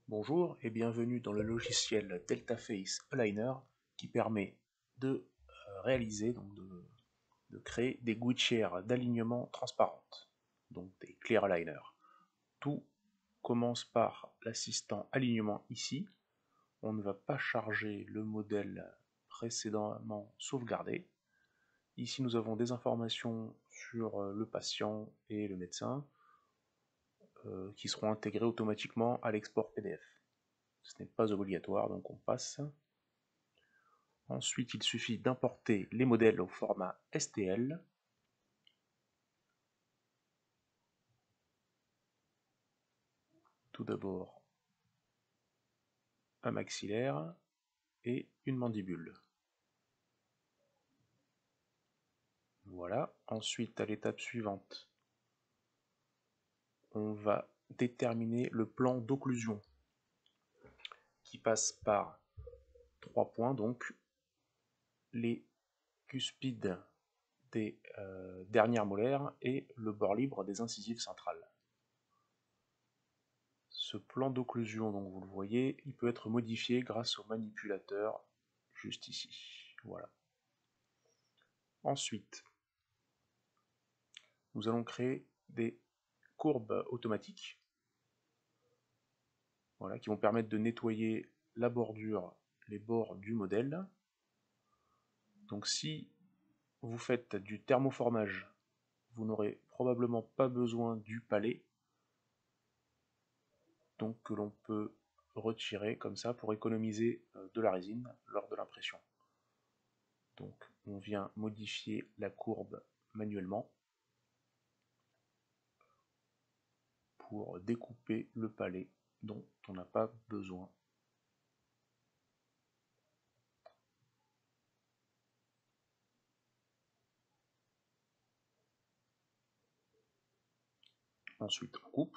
Bonjour et bienvenue dans le logiciel DeltaFace Aligner qui permet de réaliser, de créer des gouttières d'alignement transparentes, donc des clear aligners. Tout commence par l'assistant alignement ici. On ne va pas charger le modèle précédemment sauvegardé. Ici nous avons des informations sur le patient et le médecin qui seront intégrées automatiquement à l'export PDF. Ce n'est pas obligatoire, donc on passe. Ensuite, il suffit d'importer les modèles au format STL. Tout d'abord, un maxillaire et une mandibule. Voilà. Ensuite, à l'étape suivante, on va déterminer le plan d'occlusion qui passe par 3 points, donc les cuspides des dernières molaires et le bord libre des incisives centrales. Ce plan d'occlusion, donc vous le voyez, il peut être modifié grâce au manipulateur juste ici. Voilà. Ensuite, nous allons créer des courbes automatiques, voilà, qui vont permettre de nettoyer la bordure, les bords du modèle. Donc si vous faites du thermoformage, vous n'aurez probablement pas besoin du palais, donc que l'on peut retirer comme ça pour économiser de la résine lors de l'impression. Donc on vient modifier la courbe manuellement pour découper le palais dont on n'a pas besoin. Ensuite on coupe.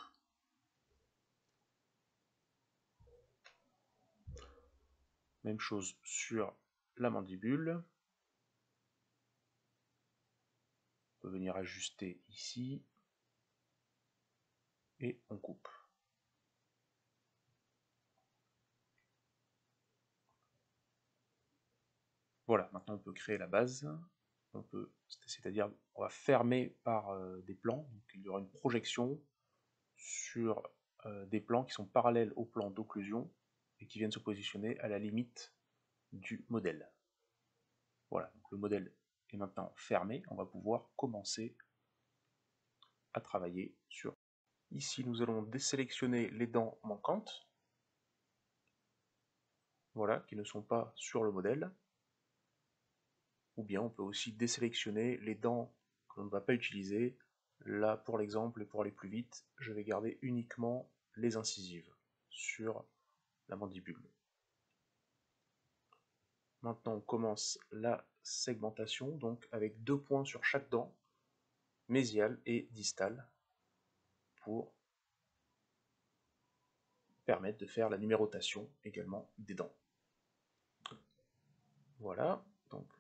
Même chose sur la mandibule. On peut venir ajuster ici. Et on coupe. Voilà, maintenant on peut créer la base. C'est-à-dire on va fermer par des plans. Donc il y aura une projection sur des plans qui sont parallèles au plan d'occlusion et qui viennent se positionner à la limite du modèle. Voilà, donc le modèle est maintenant fermé. On va pouvoir commencer à travailler sur. Ici, nous allons désélectionner les dents manquantes, voilà, qui ne sont pas sur le modèle. Ou bien on peut aussi désélectionner les dents que l'on ne va pas utiliser. Là, pour l'exemple, et pour aller plus vite, je vais garder uniquement les incisives sur la mandibule. Maintenant, on commence la segmentation, donc avec 2 points sur chaque dent, mésiale et distale, pour permettre de faire la numérotation également des dents. Voilà, donc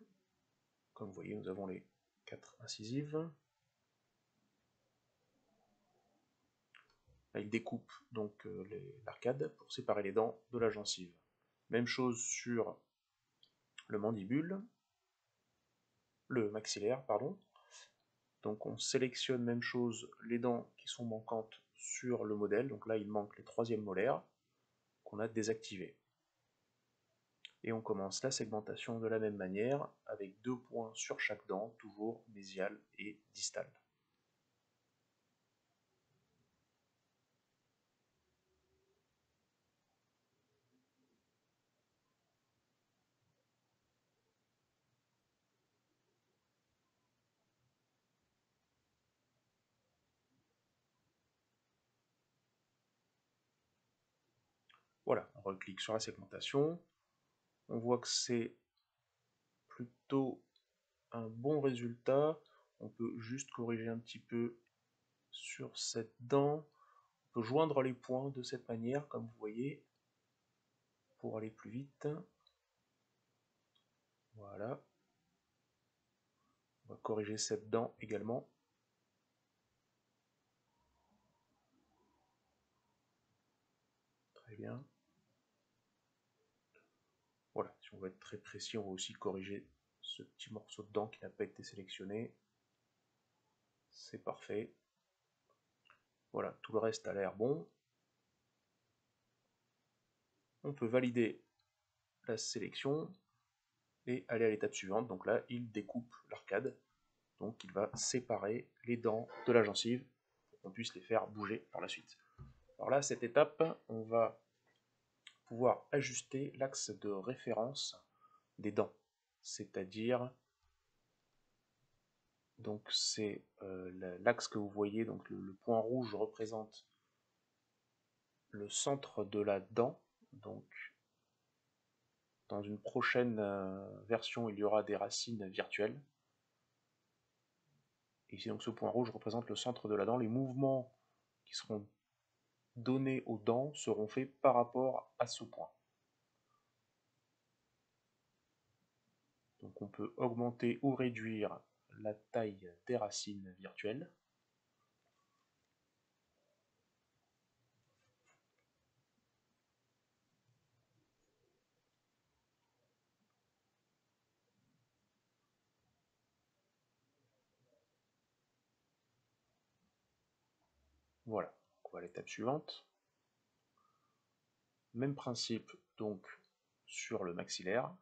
comme vous voyez, nous avons les 4 incisives. Là, il découpe donc l'arcade pour séparer les dents de la gencive. Même chose sur le mandibule, le maxillaire, pardon. Donc on sélectionne même chose les dents qui sont manquantes sur le modèle. Donc là, il manque les 3e molaires qu'on a désactivées. Et on commence la segmentation de la même manière, avec 2 points sur chaque dent, toujours mésiale et distale. Voilà, on reclique sur la segmentation. On voit que c'est plutôt un bon résultat. On peut juste corriger un petit peu sur cette dent. On peut joindre les points de cette manière, comme vous voyez, pour aller plus vite. Voilà. On va corriger cette dent également. Très bien. Voilà, si on veut être très précis, on va aussi corriger ce petit morceau de dent qui n'a pas été sélectionné. C'est parfait. Voilà, tout le reste a l'air bon. On peut valider la sélection et aller à l'étape suivante. Donc là, il découpe l'arcade. Donc il va séparer les dents de la gencive pour qu'on puisse les faire bouger par la suite. Alors là, à cette étape, on va pouvoir ajuster l'axe de référence des dents. C'est-à-dire, donc c'est l'axe que vous voyez, donc le point rouge représente le centre de la dent. Donc dans une prochaine version, il y aura des racines virtuelles. Et ici, donc, ce point rouge représente le centre de la dent. Les mouvements qui seront donnés aux dents seront faits par rapport à ce point. Donc on peut augmenter ou réduire la taille des racines virtuelles. Voilà, on va à l'étape suivante. Même principe donc sur le maxillaire.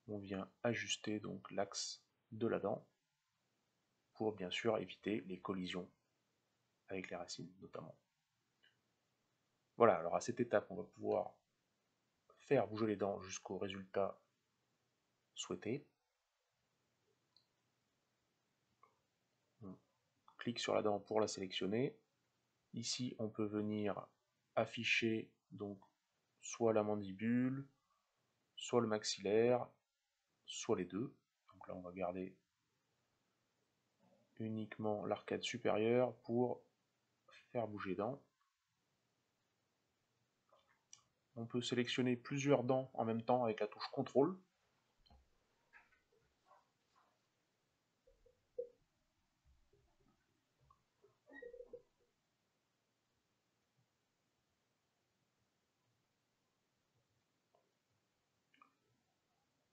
On vient ajuster donc l'axe de la dent pour bien sûr éviter les collisions avec les racines notamment. Voilà, alors à cette étape, on va pouvoir faire bouger les dents jusqu'au résultat souhaité. On clique sur la dent pour la sélectionner. Ici, on peut venir afficher donc soit la mandibule, soit le maxillaire, soit les deux. Donc là, on va garder uniquement l'arcade supérieure pour faire bouger les dents. On peut sélectionner plusieurs dents en même temps avec la touche CTRL.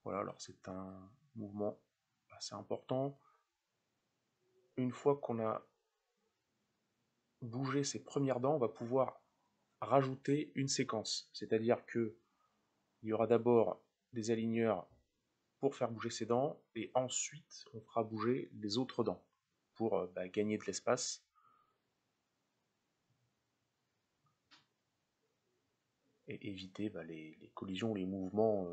Voilà, alors c'est un mouvement assez important. Une fois qu'on a bougé ces premières dents, on va pouvoir rajouter une séquence. C'est-à-dire que il y aura d'abord des aligneurs pour faire bouger ces dents, et ensuite on fera bouger les autres dents pour gagner de l'espace et éviter les collisions, les mouvements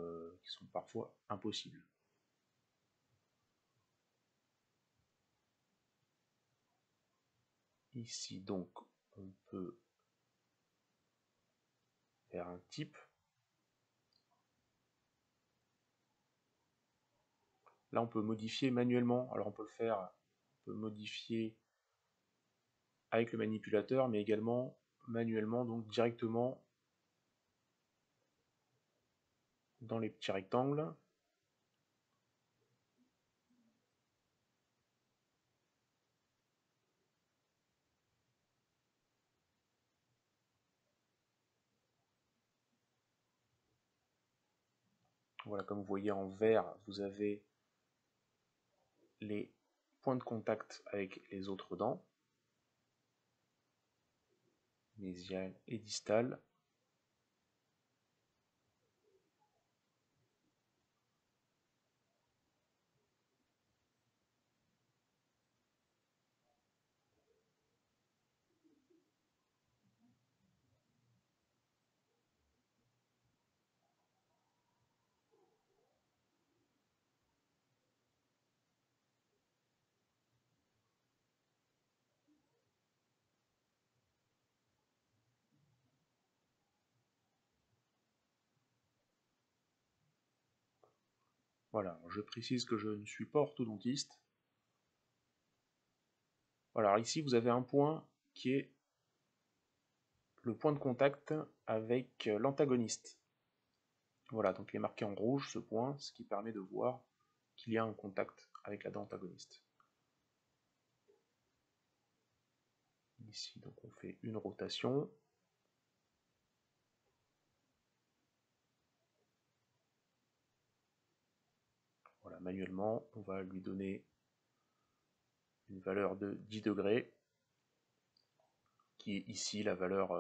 qui sont parfois impossibles. Ici donc on peut faire un type. Là on peut modifier manuellement, alors on peut le faire, on peut modifier avec le manipulateur, mais également manuellement, donc directement dans les petits rectangles. Voilà, comme vous voyez en vert, vous avez les points de contact avec les autres dents, mésiale et distale. Voilà, je précise que je ne suis pas orthodontiste. Voilà, alors ici vous avez un point qui est le point de contact avec l'antagoniste. Voilà, donc il est marqué en rouge ce point, ce qui permet de voir qu'il y a un contact avec la dent antagoniste. Ici, donc on fait une rotation. Voilà, manuellement, on va lui donner une valeur de 10 degrés, qui est ici la valeur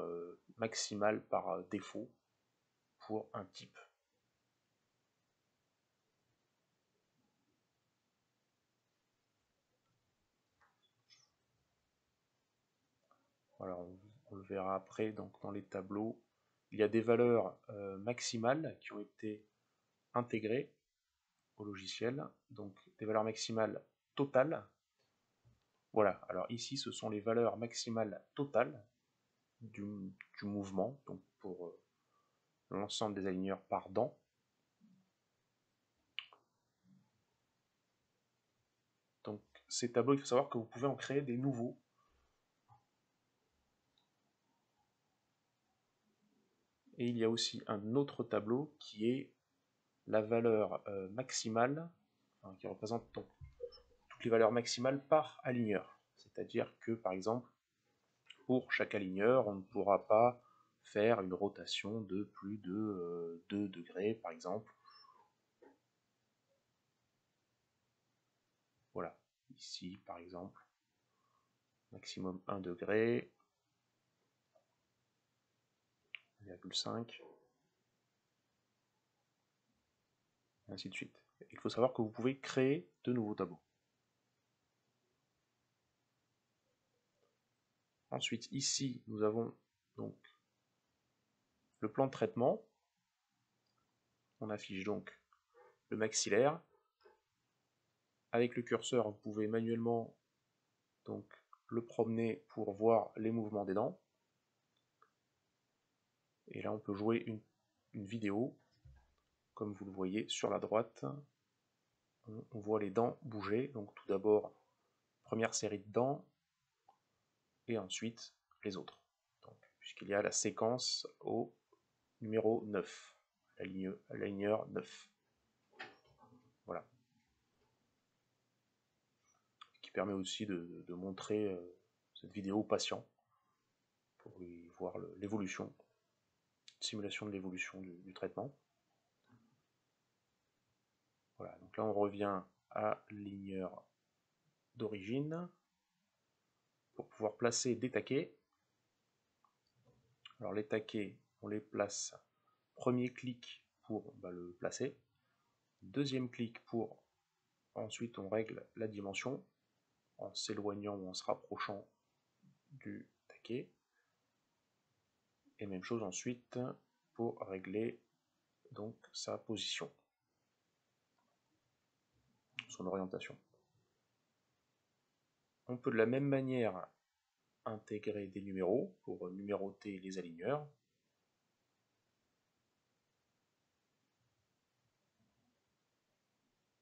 maximale par défaut pour un type. Voilà, on le verra après donc, dans les tableaux. Il y a des valeurs maximales qui ont été intégrées au logiciel, donc des valeurs maximales totales. Voilà, alors ici ce sont les valeurs maximales totales du mouvement, donc pour l'ensemble des aligneurs par dent. Donc ces tableaux, il faut savoir que vous pouvez en créer des nouveaux. Et il y a aussi un autre tableau qui est la valeur maximale, enfin, qui représente donc toutes les valeurs maximales par aligneur. C'est-à-dire que, par exemple, pour chaque aligneur, on ne pourra pas faire une rotation de plus de 2 degrés, par exemple. Voilà, ici, par exemple, maximum 1 degré, 1,5, et ainsi de suite. Il faut savoir que vous pouvez créer de nouveaux tableaux. Ensuite, ici, nous avons donc le plan de traitement. On affiche donc le maxillaire. Avec le curseur, vous pouvez manuellement donc le promener pour voir les mouvements des dents. Et là, on peut jouer une vidéo. Comme vous le voyez sur la droite, on voit les dents bouger. Donc tout d'abord, première série de dents, et ensuite les autres. Puisqu'il y a la séquence au numéro 9, l'aligneur 9. Voilà. Qui permet aussi de montrer cette vidéo aux patients pour y voir l'évolution, simulation de l'évolution du traitement. Voilà, donc là on revient à l'aligneur d'origine pour pouvoir placer des taquets. Alors les taquets, on les place, premier clic pour le placer, deuxième clic pour, ensuite on règle la dimension en s'éloignant ou en se rapprochant du taquet, et même chose ensuite pour régler donc sa position, son orientation. On peut de la même manière intégrer des numéros pour numéroter les aligneurs.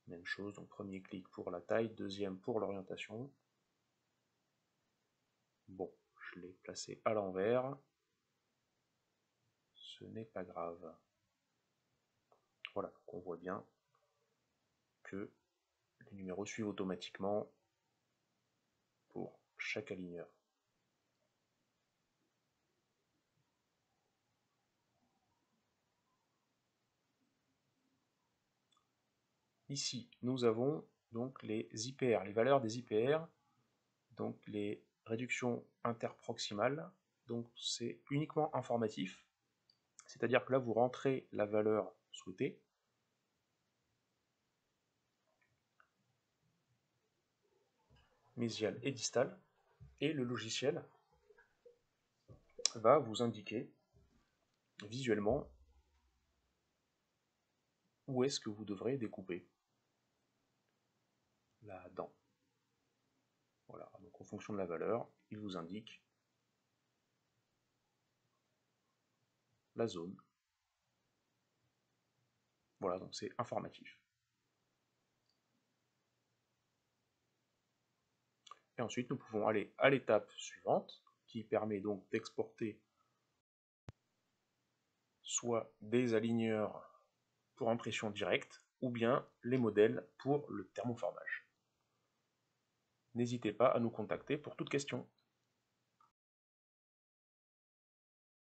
Même chose, donc premier clic pour la taille, deuxième pour l'orientation. Bon, je l'ai placé à l'envers. Ce n'est pas grave. Voilà, donc on voit bien que les numéros suivent automatiquement pour chaque aligneur. Ici, nous avons donc les IPR, les valeurs des IPR, donc les réductions interproximales. Donc c'est uniquement informatif, c'est-à-dire que là vous rentrez la valeur souhaitée, mésiale et distale, et le logiciel va vous indiquer visuellement où est-ce que vous devrez découper la dent. Voilà, donc en fonction de la valeur, il vous indique la zone. Voilà, donc c'est informatif. Et ensuite, nous pouvons aller à l'étape suivante, qui permet donc d'exporter soit des aligneurs pour impression directe, ou bien les modèles pour le thermoformage. N'hésitez pas à nous contacter pour toute question.